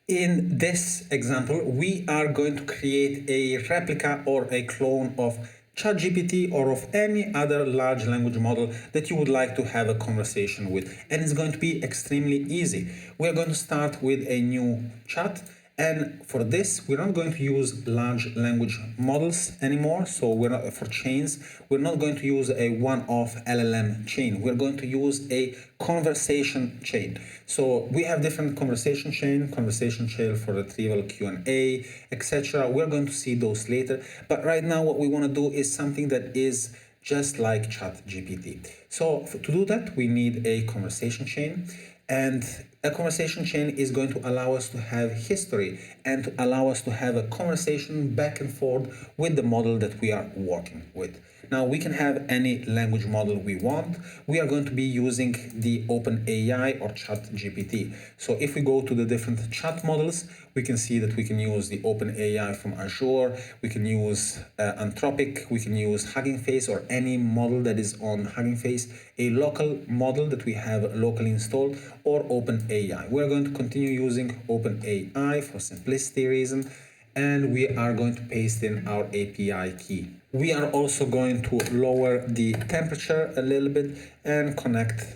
In this example, we are going to create a replica or a clone of ChatGPT or of any other large language model that you would like to have a conversation with. And it's going to be extremely easy. We're going to start with a new chat. And for this, we're not going to use large language models anymore. So we're not for chains. We're not going to use a one-off LLM chain. We're going to use a conversation chain. So we have different conversation chain for retrieval, Q&A, etc. We're going to see those later. But right now, what we want to do is something that is just like ChatGPT. So to do that, we need a conversation chain. And a conversation chain is going to allow us to have history and to allow us to have a conversation back and forth with the model that we are working with. Now, we can have any language model we want. We are going to be using the OpenAI or ChatGPT. So if we go to the different chat models, we can see that we can use the OpenAI from Azure. We can use Anthropic. We can use Hugging Face or any model that is on Hugging Face, a local model that we have locally installed, or OpenAI. We're going to continue using OpenAI for simplicity reason, and we are going to paste in our API key. We are also going to lower the temperature a little bit and connect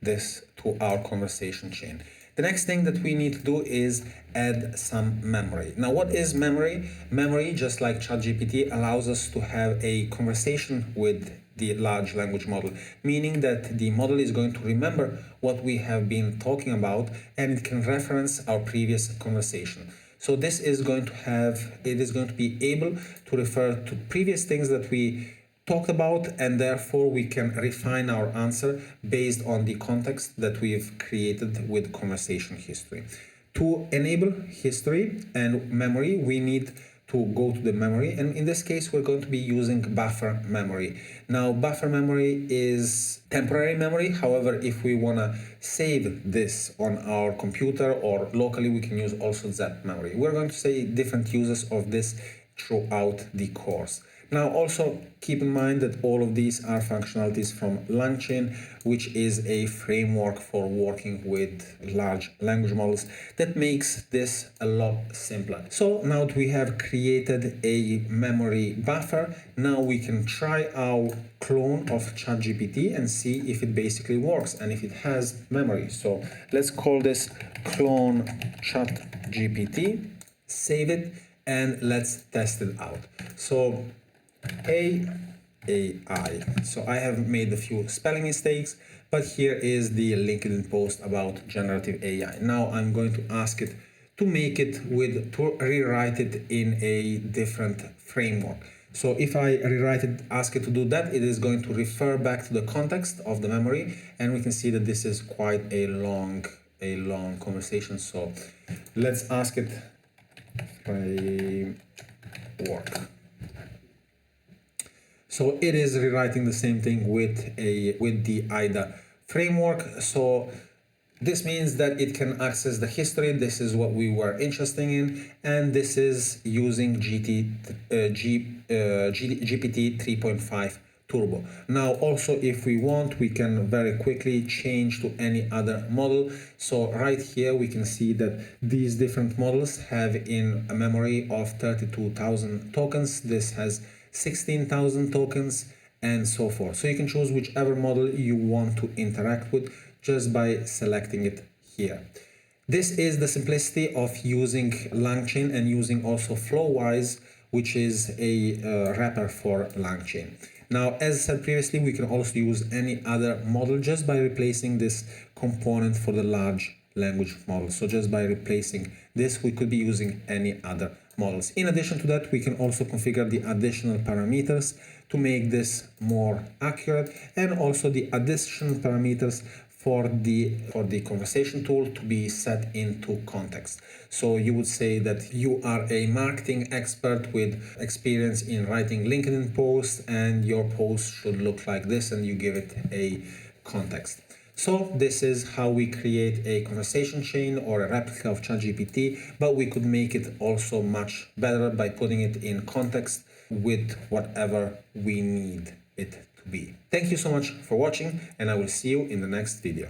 this to our conversation chain. The next thing that we need to do is add some memory. Now, what is memory? Memory, just like ChatGPT, allows us to have a conversation with the large language model, meaning that the model is going to remember what we have been talking about and it can reference our previous conversation. So this is going to be able to refer to previous things that we talked about, and therefore we can refine our answer based on the context that we've created with conversation history. To enable history and memory, we need to go to the memory, and in this case we're going to be using buffer memory. Now, buffer memory is temporary memory. However, if we want to save this on our computer or locally, we can use also that memory. We're going to see different uses of this throughout the course. Now, also keep in mind that all of these are functionalities from LangChain, which is a framework for working with large language models that makes this a lot simpler. So now that we have created a memory buffer, now we can try our clone of ChatGPT and see if it basically works and if it has memory. So let's call this clone ChatGPT, save it, and let's test it out. So AI. So I have made a few spelling mistakes, but here is the LinkedIn post about generative AI. Now I'm going to ask it to rewrite it in a different framework. So if I ask it to do that, it is going to refer back to the context of the memory, and we can see that this is quite a long conversation. So let's ask it framework. So it is rewriting the same thing with the IDA framework. So this means that it can access the history. This is what we were interested in, and this is using GPT 3.5 Turbo. Now, also, if we want, we can very quickly change to any other model. So right here, we can see that these different models have in a memory of 32,000 tokens. This has 16,000 tokens and so forth. So you can choose whichever model you want to interact with just by selecting it here. This is the simplicity of using LangChain and using also FlowiseAI, which is a wrapper for LangChain. Now, as I said previously, we can also use any other model just by replacing this component for the large language model. So just by replacing this, we could be using any other models. In addition to that, we can also configure the additional parameters to make this more accurate, and also the additional parameters for the conversation tool to be set into context. So you would say that you are a marketing expert with experience in writing LinkedIn posts, and your post should look like this, and you give it a context. So this is how we create a conversation chain or a replica of ChatGPT, but we could make it also much better by putting it in context with whatever we need it to be. Thank you so much for watching, and I will see you in the next video.